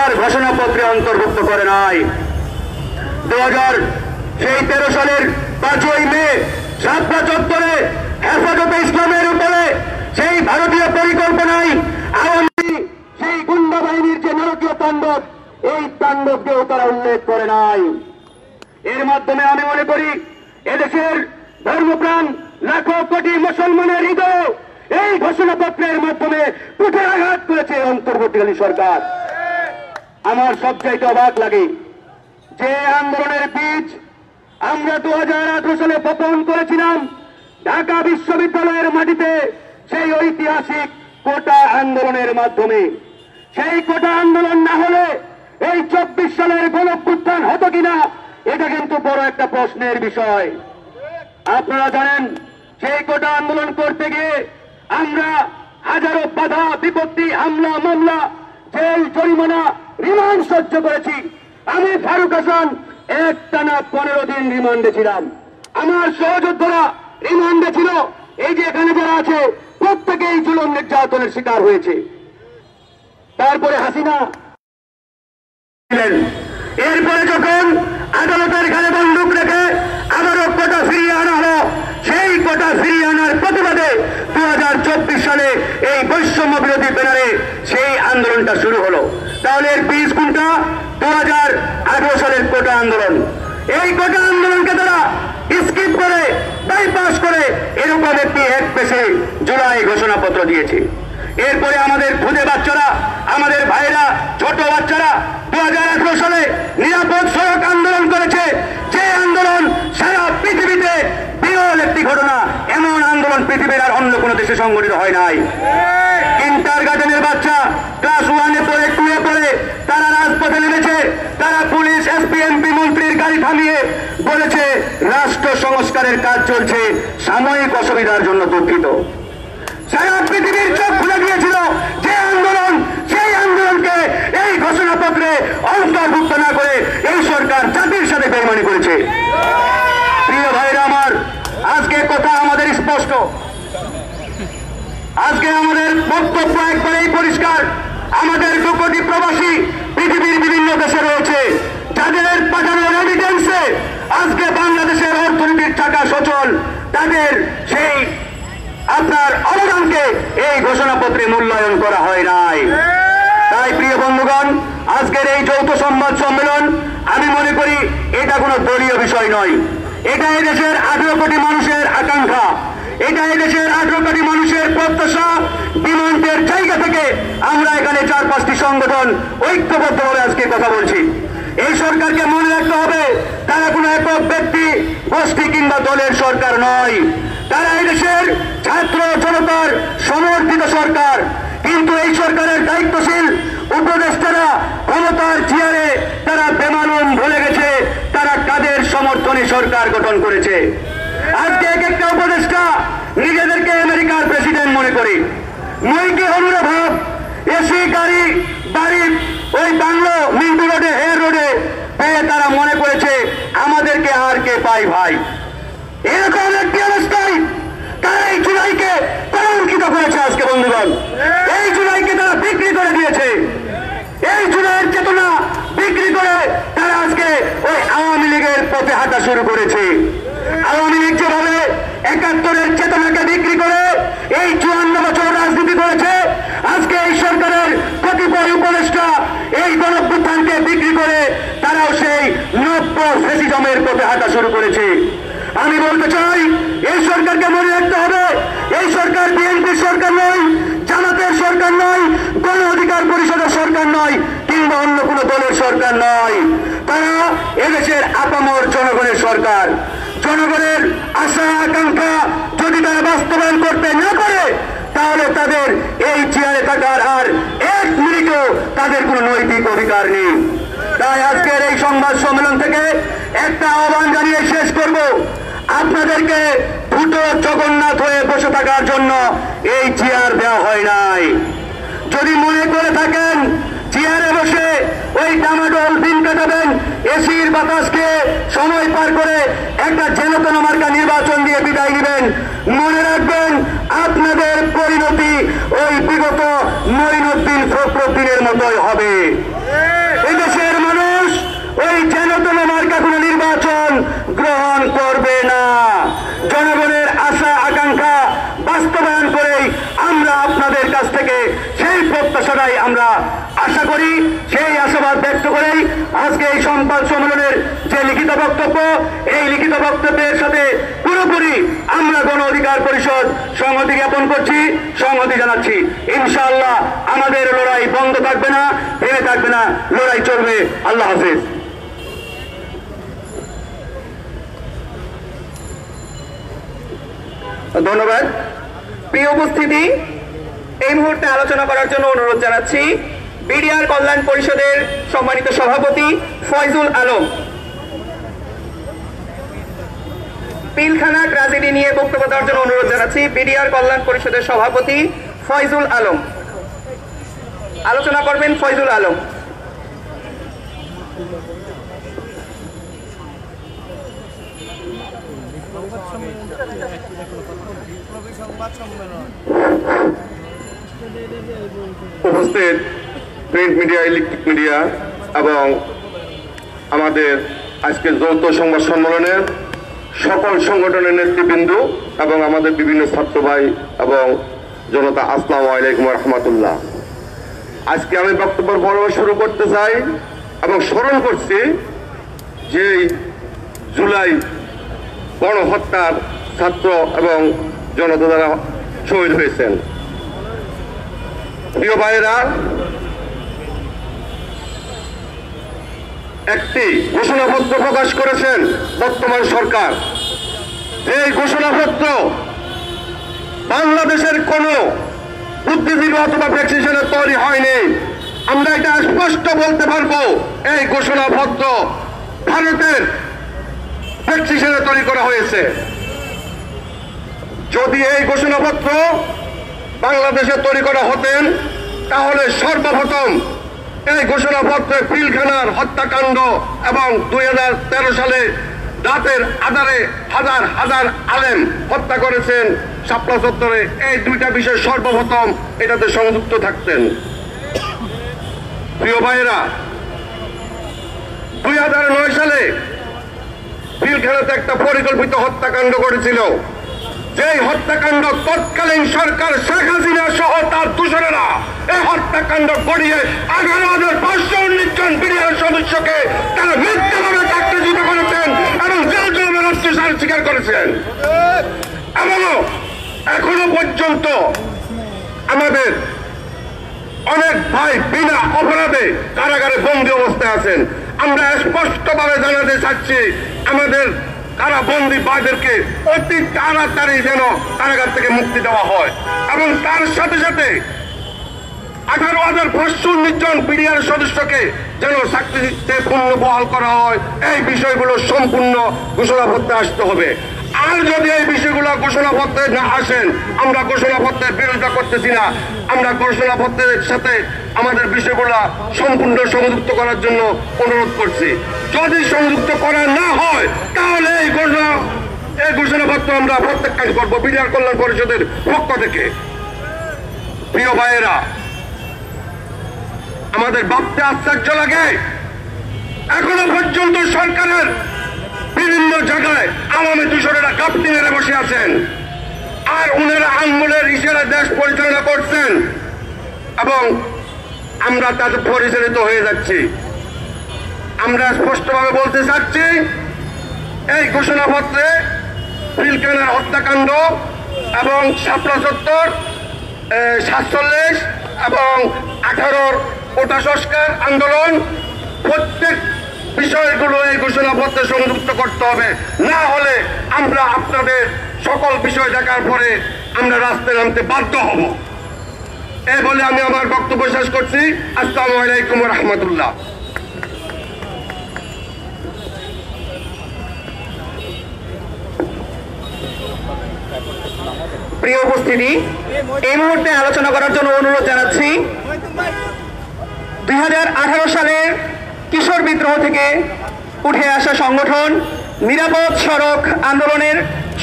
আর ঘোষণাপত্রে অন্তর্ভুক্ত করে নাই। 2013 সালের 5ই মে শাপলা চত্বরে হেফাজতে ইসলামের উপরে সেই ভারতীয় পরিকল্পনায় আওয়ামী সেই গুন্ডা বাহিনীর যে নারকীয় তাণ্ডব, এই তাণ্ডবকেও তারা উল্লেখ করে নাই। এর মাধ্যমে আমি মনে করি এদেশের ধর্মপ্রাণ লাখো কোটি মুসলমানের হৃদয় এই ঘোষণাপত্রের মাধ্যমে কুঠারাঘাত করেছে অন্তর্বর্তীকালীন সরকার। আমার সবচাইতে অবাক লাগে যে আন্দোলনের বীজ আমরা 2018 সালে বপন করেছিলাম ঢাকা বিশ্ববিদ্যালয়ের মাটিতে, সেই ঐতিহাসিক কোটা আন্দোলনের মাধ্যমে। সেই কোটা আন্দোলন না হলে এই 24 সালের গণঅভ্যুত্থান হতো কিনা, এটা কিন্তু বড় একটা প্রশ্নের বিষয়। আপনারা জানেন সেই কোটা আন্দোলন করতে গিয়ে আমরা হাজারো বাধা বিপত্তি, হামলা মামলা, জেল, জরিমানা, রিমান্ড সহ্য করেছি। আমি ফারুক হাসান একটানা 15 দিন রিমান্ডে ছিলাম। আমার সহযোদ্ধারা রিমান্ডে ছিল। এই যে এখানে যারা আছে প্রত্যেকেই জুলুম নির্যাতনের শিকার হয়েছে। তারপরে হাসিনা, এরপরে যখন আদালতের ঘাড়ে বন্দুক রেখে আবারও কোটা ফিরিয়ে আনা হলো, সেই কোটা ফিরিয়ে আনার প্রতিবাদে 2024 সালে এই বৈষম্য বিরোধী ব্যানারে সেই আন্দোলনটা শুরু হলো। তাহলে এর বীজ কোনটা? 2018 সালের কোটা আন্দোলন। এই কোটা আন্দোলনকে তারা স্কিপ করে, বাইপাস করে এরকম একটি এক পেশে জুলাই ঘোষণাপত্র দিয়েছে। এরপরে আমাদের খুদে বাচ্চারা, আমাদের ভাইরা, ছোট বাচ্চারা 2018 সালে নিরাপদ সড়ক আন্দোলন করেছে, যে আন্দোলন সারা পৃথিবীতে বিরল একটি ঘটনা। এমন আন্দোলন পৃথিবীর আর অন্য কোনো দেশে সংগঠিত হয় নাই। কিন্ডারগার্টেনের বাচ্চা ক্লাস 1-এ পড়ে, 2-এ পড়ে তারা রাজপথে নেমেছে। তারা পুলিশ, এসপি, এমপি, মন্ত্রীর গাড়ি থামিয়ে বলেছে রাষ্ট্র সংস্কারের কাজ চলছে, সাময়িক অসুবিধার জন্য দুঃখিত। সারা পৃথিবীর চোখ খুলে দিয়েছিল যে আন্দোলন, সেই আন্দোলনকে এই ঘোষণাপত্রে অন্তর্ভুক্ত না করে এই সরকার জাতির সাথে বেইমানি করেছে। প্রিয় ভাইরা আমার, আজকে কথা আমাদের স্পষ্ট। আজকে আমাদের বক্তব্য একবারেই পরিষ্কার। আমাদের 2 কোটি প্রবাসী পৃথিবীর বিভিন্ন দেশে রয়েছে, যাদের পাঠানোর এভিডেন্সে আজকে বাংলাদেশের অর্থনীতির চাকা সচল। তাদের সেই আপনার অবদানকে এই ঘোষণাপত্রে মূল্যায়ন করা হয় নাই। তাই প্রিয় বন্ধুগণ, আজকের এই যৌথ সংবাদ সম্মেলন আমি মনে করি এটা কোনো দলীয় বিষয় নয়। এটা এদেশের 18 কোটি মানুষের আকাঙ্ক্ষা, এটা এদেশের 18 কোটি মানুষের প্রত্যাশা। ডিমান্ডের জায়গা থেকে আমরা এখানে 4-5টি সংগঠন ঐক্যবদ্ধভাবে আজকে কথা বলছি। এই সরকারকে মনে রাখতে হবে, তারা কোনো একক ব্যক্তি, গোষ্ঠী কিংবা দলের সরকার নয়। তারা এই দেশের ছাত্র জনতার সমর্থিত সরকার। কিন্তু এই সরকারের দায়িত্বশীল উপদেষ্টারা ক্ষমতার চেয়ারে তারা বেমালুম ভুলে গেছে তারা কাদের সমর্থনে সরকার গঠন করেছে। আজকে এক একটা উপদেষ্টা নিজেদেরকে আমেরিকার প্রেসিডেন্ট মনে করে। মইকে হলুরে ভাব, এসি গাড়ি, বাড়ি ওই বাংলো, মিন্টু রোডে, হেয়ার রোডে পেয়ে তারা মনে করেছে আমাদেরকে আর কে পাই ভাই। এরকম একটি অবস্থায় তারা এই জুলাইকে কলঙ্কিত করেছে। আজকে বন্ধুগণ, এই জুলাইকে তারা বিক্রি করে দিয়েছে। এই জুলাইয়ের চেতনা বিক্রি করে তারা আজকে ওই আওয়ামী লীগের পথে হাঁটা শুরু করেছে। আওয়ামী লীগ যেভাবে 71-এর চেতনাকে বিক্রি করে এই 54 বছর রাজনীতি করেছে, আজকে এই সরকারের কতিপয় উপদেষ্টা এই গণঅভ্যুত্থানকে বিক্রি করে তারাও সেই নব্য ফ্যাসিজমের পথে হাঁটা শুরু করেছে। আমি বলতে চাই, এই সরকারকে মনে রাখতে হবে, এই সরকার বিএনপির সরকার নয়, জামাতের সরকার নয়, গণ অধিকার পরিষদের সরকার নয়, কিংবা অন্য কোনো দলের সরকার নয়। তারা এদেশের আপামর জনগণের সরকার। জনগণের আশা আকাঙ্ক্ষা যদি তারা বাস্তবায়ন করতে না পারে, তাহলে তাদের এই চেয়ারে থাকার আর 1 মিনিটও তাদের কোনো নৈতিক অধিকার নেই। তাই আজকের এই সংবাদ সম্মেলন থেকে একটা আহ্বান জানিয়ে শেষ করব, আপনাদেরকে দুটো জগন্নাথ হয়ে বসে থাকার জন্য এই চেয়ার দেওয়া হয় নাই। যদি মনে করে থাকেন চেয়ারে বসে ওই ডামাডোল দিন কাটাবেন, এসির বাতাসকে সময় পার করে একটা জেনতন মার্কা নির্বাচন দিয়ে বিদায় নেবেন, মনে রাখবেন আপনাদের পরিণতি ওই বিগত মঈনুদ্দিন ফখরুদ্দিনের মতোই হবে। এদেশের মানুষ ওই যেন তেন মার্কা কোনো নির্বাচন গ্রহণ করবে না। জনগণের আশা আকাঙ্ক্ষা বাস্তবায়ন করেই আমরা আপনাদের কাছ থেকে সেই প্রত্যাশাটাই আমরা আশা করি, সেই আশাবাদ ব্যক্ত করেই আজকে এই সংবাদ সম্মেলনের যে লিখিত বক্তব্য, এই লিখিত বক্তব্যের সাথে পুরোপুরি আমরা গণ অধিকার পরিষদ সংহতি জ্ঞাপন করছি, সংহতি জানাচ্ছি। ইনশাআল্লাহ আমাদের লড়াই বন্ধ থাকবে না, থেমে থাকবে না, লড়াই চলবে। আল্লাহ হাফেজ। ধন্যবাদ। প্রিয় উপস্থিতি, এই মুহূর্তে আলোচনা করার জন্য অনুরোধ জানাচ্ছি বিডিআর কল্যাণ পরিষদের সম্মানিত সভাপতি ফয়জুল আলম। পিলখানা ট্র্যাজেডি নিয়ে বক্তব্য দেওয়ার জন্য অনুরোধ জানাচ্ছি বিডিআর কল্যাণ পরিষদের সভাপতি ফয়জুল আলম। আলোচনা করবেন ফয়জুল আলম। উপস্থিত প্রিন্ট মিডিয়া, ইলেকট্রিক মিডিয়া এবং আমাদের আজকের যৌথ সংবাদ সম্মেলনের সকল সংগঠনের নেতৃবৃন্দ এবং আমাদের বিভিন্ন ছাত্র ভাই এবং জনতা, আসসালামু আলাইকুম ওয়া রাহমাতুল্লাহ। আজকে আমি বক্তব্য পর্ব শুরু করতে চাই এবং স্মরণ করছি যে জুলাই গণহত্যার ছাত্র এবং জনতা দ্বারা শহীদ হয়েছেন। প্রিয় ভাইয়েরা, একটি ঘোষণাপত্র প্রকাশ করেছেন বর্তমান সরকার। এই ঘোষণাপত্র বাংলাদেশের কোন বুদ্ধিজীবী অথবা প্র্যাকটিশনার তৈরি হয়নি। আমরা এটা স্পষ্ট বলতে পারবো, এই ঘোষণাপত্র ভারতের প্র্যাকটিশনার তৈরি করা হয়েছে। যদি এই ঘোষণাপত্র বাংলাদেশে তৈরি করা হতেন তাহলে সর্বপ্রথম এই ঘোষণাপত্রে পিলখানার হত্যাকাণ্ড এবং 2013 সালে রাতের আধারে হাজার হাজার আলেম হত্যা করেছেন শাপলা চত্বরে, এই দুইটা বিষয় সর্বপ্রথম এটাতে সংযুক্ত থাকতেন। প্রিয় ভাইয়েরা, 2009 সালে পিলখানাতে একটা পরিকল্পিত হত্যাকাণ্ড করেছিল। যেই হত্যাকাণ্ড তৎকালীন সরকার শেখ হাসিনা সহ তার দূষণেরা এই হত্যাকাণ্ড করিয়ে 11,519 জন বিডিআর সদস্যকে তারা মিথ্যাভাবে চাকরিচ্যুত করেছেন এবং জেল জুলুমের অত্যাচার স্বীকার করেছেন। এবং এখনো পর্যন্ত আমাদের অনেক ভাই বিনা অপরাধে কারাগারে বন্দী অবস্থায় আছেন। আমরা স্পষ্টভাবে জানাতে চাচ্ছি, আমাদের কারাবন্দী ভাইদেরকে অতি তাড়াতাড়ি যেন কারাগার থেকে মুক্তি দেওয়া হয় এবং তার সাথে সাথে 18,519 জন বিডিআর সদস্যকে যেন চাকরিতে পূর্ণ বহাল করা হয়। এই বিষয়গুলো সম্পূর্ণ ঘোষণাপত্রে আসতে হবে। আর যদি এই বিষয়গুলো ঘোষণাপত্রে না আসেন, আমরা ঘোষণাপত্রের বিরোধিতা করতেছি না, আমরা ঘোষণাপত্রের সাথে আমাদের বিষয়গুলো সম্পূর্ণ সংযুক্ত করার জন্য অনুরোধ করছি। যদি সংযুক্ত করা না হয় তাহলে এই ঘোষণাপত্র আমরা প্রত্যাখ্যান করবো বিডিআর কল্যাণ পরিষদের পক্ষ থেকে। প্রিয় ভাইয়েরা, আমাদের ভাবতে আশ্চর্য লাগে, এখনো পর্যন্ত সরকারের বিভিন্ন জায়গায় আওয়ামী দূষণেরা কাপ্তি মেরে বসে আছেন আর উনারা আঙ্গুলের ইশারায় দেশ পরিচালনা করছেন এবং আমরা তাদের পরিচালিত হয়ে যাচ্ছি। আমরা স্পষ্টভাবে বলতে চাচ্ছি, এই ঘোষণাপত্রে পিলখানার হত্যাকাণ্ড এবং শাপলা চত্বর 47 এবং 18 কোটা সংস্কার আন্দোলন প্রত্যেক বিষয়গুলো এই ঘোষণাপত্রে সংযুক্ত করতে হবে। না হলে আমরা আপনাদের সকল বিষয় দেখার পরে আমরা রাস্তায় নামতে বাধ্য হব। এই বলে আমি আমার বক্তব্য শেষ করছি। আসসালামু আলাইকুম ওয়া রাহমাতুল্লাহ। প্রিয় উপস্থিতি, এই মুহূর্তে আলোচনা করার জন্য অনুরোধ জানাচ্ছি 2018 সালের কিশোর বিদ্রোহ থেকে উঠে আসা সংগঠন নিরাপদ সড়ক আন্দোলনের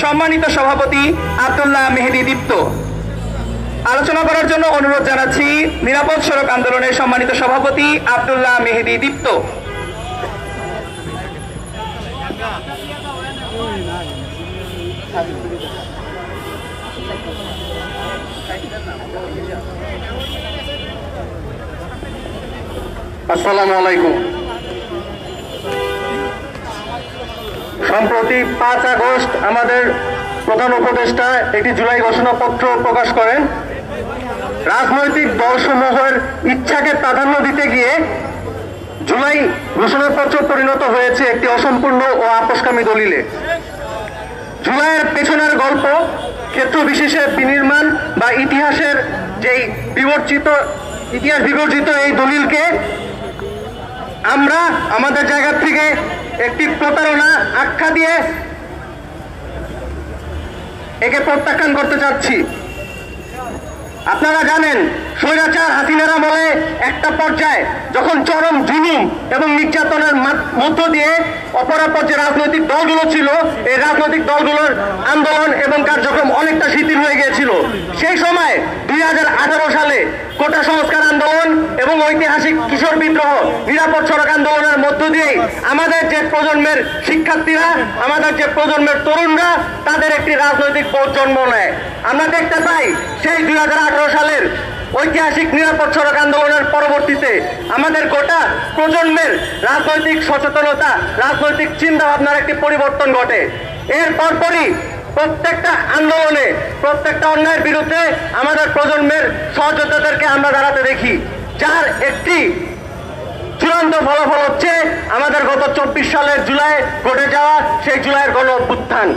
সম্মানিত সভাপতি আব্দুল্লাহ মেহেদী দীপ্ত। আলোচনা করার জন্য অনুরোধ জানাচ্ছি নিরাপদ সড়ক আন্দোলনের সম্মানিত সভাপতি আব্দুল্লাহ মেহেদী দীপ্ত। আসসালামু আলাইকুম। সম্প্রতি 5 আগস্ট আমাদের প্রধান উপদেষ্টা একটি জুলাই ঘোষণাপত্র প্রকাশ করেন। রাজনৈতিক দলসমূহের ইচ্ছাকে প্রাধান্য দিতে গিয়ে জুলাই ঘোষণাপত্র পরিণত হয়েছে একটি অসম্পূর্ণ ও আপোষকামী দলিলে। জুলাইয়ের পেছনের গল্প, ক্ষেত্র বিশেষে বিনির্মাণ বা ইতিহাসের যেই ইতিহাস বিবর্জিত এই দলিলকে আমরা আমাদের জায়গা থেকে একটি প্রতারণা আখ্যা দিয়ে একে প্রত্যাখ্যান করতে চাচ্ছি। আপনারা জানেন, স্বৈরাচার হাসিনার আমলে একটা পর্যায়ে যখন চরম জুলুম এবং নির্যাতনের মধ্য দিয়ে অপরাপর যে রাজনৈতিক দলগুলো ছিল, এই রাজনৈতিক দলগুলোর আন্দোলন এবং কার্যক্রম অনেকটা শিথিল হয়ে গিয়েছিল। সেই সময় 2018 সালে কোটা সংস্কার আন্দোলন এবং ঐতিহাসিক কিশোর বিদ্রোহ, নিরাপদ সড়ক আন্দোলনের মধ্য দিয়েই আমাদের যে প্রজন্মের শিক্ষার্থীরা, আমাদের যে প্রজন্মের তরুণরা, তাদের একটি রাজনৈতিক বোধ জন্ম নেয়। আমরা দেখতে পাই সেই 2018 সালের ঐতিহাসিক নিরাপদ সড়ক আন্দোলনের পরবর্তীতে আমাদের গোটা প্রজন্মের রাজনৈতিক সচেতনতা, রাজনৈতিক চিন্তা ভাবনার একটি পরিবর্তন ঘটে। এর পরপরই প্রত্যেকটা আন্দোলনে, প্রত্যেকটা অন্যায়ের বিরুদ্ধে আমাদের প্রজন্মের সহযোদ্ধাদেরকে আমরা দাঁড়াতে দেখি, যার একটি চূড়ান্ত ফলাফল হচ্ছে আমাদের গত 24 সালের জুলাই ঘটে যাওয়া সেই জুলাইয়ের গণ অভ্যুত্থান।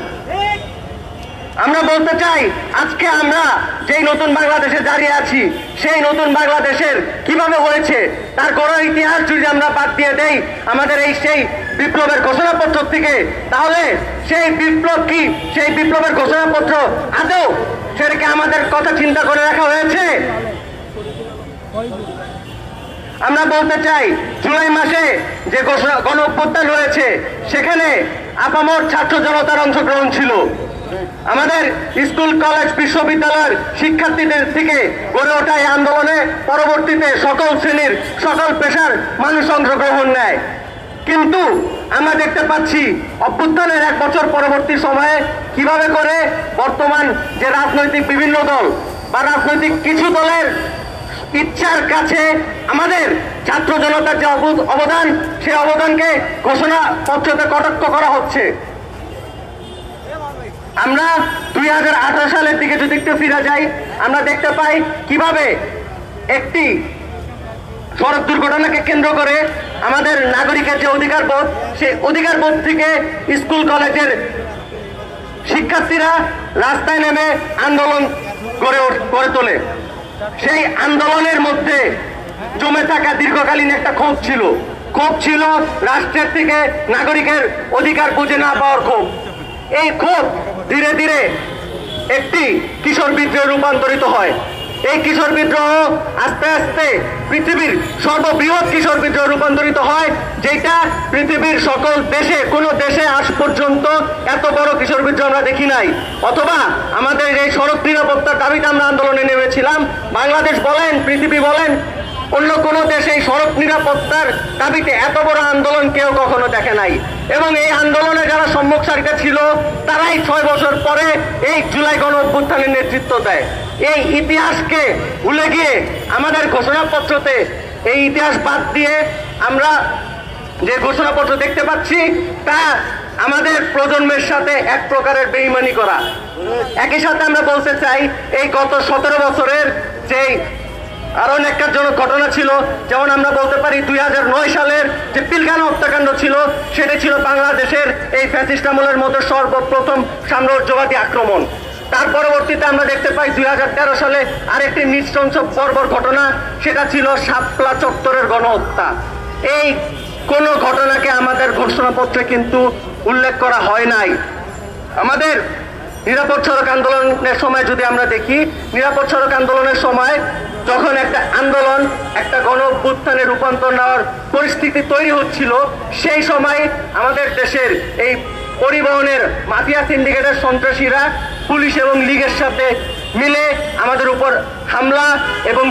আমরা বলতে চাই, আজকে আমরা যেই নতুন বাংলাদেশে দাঁড়িয়ে আছি, সেই নতুন বাংলাদেশের কিভাবে হয়েছে তার কোনো ইতিহাস যদি আমরা বাদ দিয়ে দেই আমাদের সেই বিপ্লবের ঘোষণাপত্র থেকে, তাহলে সেই বিপ্লব কি, সেই বিপ্লবের ঘোষণাপত্র আদৌ সেটাকে আমাদের কথা চিন্তা করে রাখা হয়েছে? আমরা বলতে চাই, জুলাই মাসে যে গণ অভ্যুত্থান হয়েছে সেখানে আপামর ছাত্র জনতার অংশগ্রহণ ছিল। আমাদের স্কুল, কলেজ, বিশ্ববিদ্যালয়ের শিক্ষার্থীদের থেকে গড়ে ওঠা এই আন্দোলনে পরবর্তীতে সকল শ্রেণীর, সকল পেশার মানুষ অংশগ্রহণ নেয়। কিন্তু আমরা দেখতে পাচ্ছি অভ্যুত্থানের 1 বছর পরবর্তী সময়ে কিভাবে করে বর্তমান যে রাজনৈতিক বিভিন্ন দল বা রাজনৈতিক কিছু দলের ইচ্ছার কাছে আমাদের ছাত্র জনতার যে অবদান, সেই অবদানকে ঘোষণাপত্রতে কটাক্ষ করা হচ্ছে। আমরা 2018 সালের দিকে যদি একটু ফিরে যাই, আমরা দেখতে পাই কিভাবে একটি সড়ক দুর্ঘটনাকে কেন্দ্র করে আমাদের নাগরিকের যে অধিকারবোধ, সেই অধিকারবোধ থেকে স্কুল কলেজের শিক্ষার্থীরা রাস্তায় নেমে আন্দোলন গড়ে তোলে। সেই আন্দোলনের মধ্যে জমে থাকা দীর্ঘকালীন একটা ক্ষোভ ছিল রাষ্ট্রের থেকে নাগরিকের অধিকার বুঝে না পাওয়ার ক্ষোভ। এই ক্ষোভ ধীরে ধীরে একটি কিশোর বিদ্রোহে রূপান্তরিত হয়। এই কিশোর বিদ্রোহ আস্তে আস্তে পৃথিবীর সর্ববৃহৎ কিশোর বিদ্রোহে রূপান্তরিত হয়, যেটা পৃথিবীর সকল দেশে, কোনো দেশে আজ পর্যন্ত এত বড় কিশোর বিদ্রোহ আমরা দেখি নাই। অথবা আমাদের এই সড়ক নিরাপত্তার দাবিতে আমরা আন্দোলনে নেমেছিলাম, বাংলাদেশ বলেন, পৃথিবী বলেন, অন্য কোনো দেশে এই সড়ক নিরাপত্তার দাবিতে এত বড় আন্দোলন কেউ কখনো দেখে নাই। এবং এই আন্দোলনে যারা সম্মুখ সারিতে ছিল তারাই 6 বছর পরে এই জুলাই গণ অভ্যুত্থানের নেতৃত্ব দেয়। এই ইতিহাসকে ভুলে গিয়ে আমাদের ঘোষণাপত্রতে এই ইতিহাস বাদ দিয়ে আমরা যে ঘোষণাপত্র দেখতে পাচ্ছি তা আমাদের প্রজন্মের সাথে এক প্রকারের বেঈমানি করা। একই সাথে আমরা বলতে চাই, এই গত 17 বছরের যেই আরো ন্যাক্কারজনক ঘটনা ছিল, যেমন আমরা বলতে পারি 2009 সালের যে পিলখানা হত্যাকাণ্ড ছিল, সেটা ছিল বাংলাদেশের এই ফ্যাসিস্ট আমলের মধ্যে সর্বপ্রথম সাম্রাজ্যবাদী আক্রমণ। তার পরবর্তীতে আমরা দেখতে পাই 2013 সালে আরেকটি নৃশংস বর্বর ঘটনা, সেটা ছিল শাপলা চত্বরের গণহত্যা। এই কোন ঘটনাকে আমাদের ঘোষণাপত্রে কিন্তু উল্লেখ করা হয় নাই। আমাদের নিরাপদ সড়ক আন্দোলনের সময় যদি আমরা দেখি, নিরাপদ সড়ক আন্দোলনের সময় যখন একটা আন্দোলন একটা গণ অভ্যুত্থানে রূপান্তর নেওয়ার পরিস্থিতি তৈরি হচ্ছিল, সেই সময় আমাদের দেশের এই পরিবহনের মাফিয়া সিন্ডিকেটের সন্ত্রাসীরা পুলিশ এবং লীগের সাথে মিলে আমাদের উপর হামলা এবং